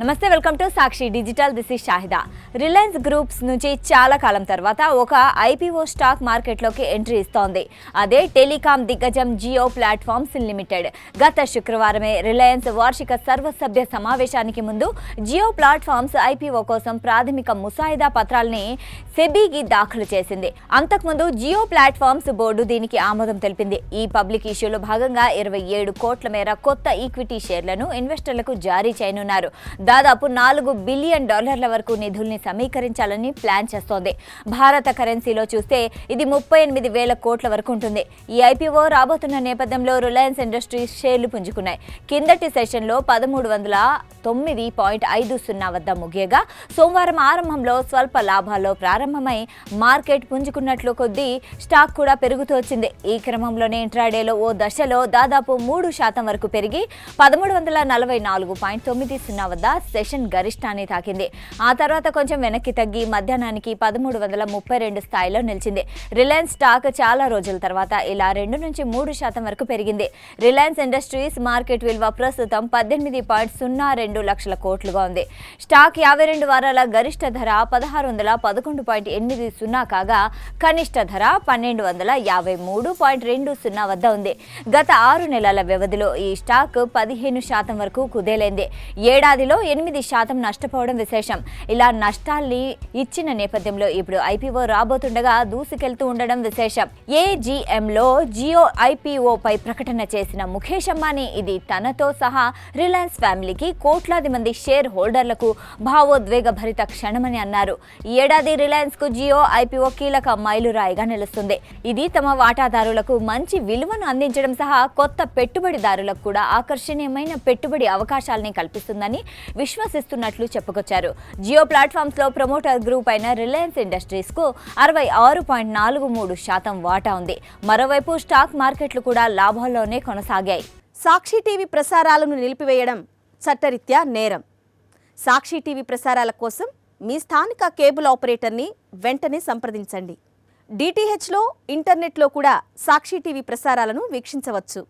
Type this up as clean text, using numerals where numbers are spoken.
నమస్తే, welcome to Sakshi digital. This is Shahida. Reliance groups నుంచి చాలా కాలం తర్వాత ఒక ఐపీఓ స్టాక్ మార్కెట్లోకి ఎంట్రీ ఇస్తోంది. అదే టెలికాం దిగ్గజం జియో ప్లాట్ఫామ్స్ లిమిటెడ్. గత శుక్రవారమే రిలయన్స్ వార్షిక సర్వసభ్య సమావేశానికి ముందు జియో ప్లాట్ఫామ్స్ ఐపీఓ కోసం ప్రాథమిక ముసాయిదా పత్రాలని సెబీకి దాఖలు చేసింది. అంతకుముందు జియో ప్లాట్ఫామ్స్ బోర్డు దీనికి ఆమోదం తెలిపింది. ఈ పబ్లిక్ ఇష్యూలో భాగంగా 27 కోట్ల మేర కొత్త ఈక్విటీ షేర్లను ఇన్వెస్టర్లకు జారీ చేయనున్నారు. దాదాపు $4 బిలియన్ వరకు నిధుల్ని సమీకరించాలని ప్లాన్ చేస్తోంది. భారత కరెన్సీలో చూస్తే ఇది 38,000 కోట్ల వరకు ఉంటుంది. ఈ ఐపీఓ రాబోతున్న నేపథ్యంలో రిలయన్స్ ఇండస్ట్రీస్ షేర్లు పుంజుకున్నాయి. కిందటి సెషన్లో 1309.50 వద్ద ముగియగా సోమవారం ఆరంభంలో స్వల్ప లాభాల్లో ప్రారంభమై మార్కెట్ పుంజుకున్నట్లు కొద్దీ స్టాక్ కూడా పెరుగుతూ వచ్చింది. ఈ క్రమంలోనే ఇంట్రాడేలో ఓ దశలో దాదాపు 3% వరకు పెరిగి 1344.90 వద్ద సెషన్ గరిష్టాన్ని తాకింది. ఆ తర్వాత కొంచెం వెనక్కి తగ్గి మధ్యాహ్నానికి 1332 స్థాయిలో నిలిచింది. రిలయన్స్ స్టాక్ చాలా రోజుల తర్వాత ఇలా 2 నుంచి 3% వరకు పెరిగింది. రిలయన్స్ ఇండస్ట్రీస్ మార్కెట్ విలువ ప్రస్తుతం 18.02 లక్షల కోట్లుగా ఉంది. స్టాక్ 52 వారాల గరిష్ట ధర 1611.80 కాగా కనిష్ట ధర 1253.20 వద్ద ఉంది. గత 6 నెలల వ్యవధిలో ఈ స్టాక్ 15% వరకు కుదేలైంది. ఏడాదిలో 8% నష్టపోవడం విశేషం. ఇలా నష్టాల్ని ఇచ్చిన నేపథ్యంలో ఇప్పుడు ఐపీఓ రాబోతుండగా దూసుకెళ్తూ ఉండడం విశేషం. ఏజీఎంలో జియో ఐపీఓ పై ప్రకటన చేసిన ముఖేష్ అంబానీ ఇది తనతో సహా రిలయన్స్ ఫ్యామిలీకి కోట్లాది మంది షేర్ హోల్డర్లకు భావోద్వేగ భరిత క్షణమని అన్నారు. ఈ ఏడాది రిలయన్స్ కు జియో ఐపీఓ కీలక మైలురాయిగా నిలుస్తుంది. ఇది తమ వాటాదారులకు మంచి విలువను అందించడం సహా కొత్త పెట్టుబడిదారులకు కూడా ఆకర్షణీయమైన పెట్టుబడి అవకాశాలని కల్పిస్తుందని విశ్వసిస్తున్నట్లు చెప్పుకొచ్చారు. జియో ప్లాట్ఫామ్స్ లో ప్రమోటర్ గ్రూప్ అయిన రిలయన్స్ ఇండస్ట్రీస్ కు 66.43% వాటా ఉంది. మరోవైపు స్టాక్ మార్కెట్లు కూడా లాభాల్లోనే కొనసాగాయి. సాక్షి టీవీ ప్రసారాలను నిలిపివేయడం చట్టరీత్యా నేరం. సాక్షి టీవీ ప్రసారాల కోసం మీ స్థానిక కేబుల్ ఆపరేటర్ని వెంటనే సంప్రదించండి. డిటిహెచ్లో, ఇంటర్నెట్లో కూడా సాక్షి టీవీ ప్రసారాలను వీక్షించవచ్చు.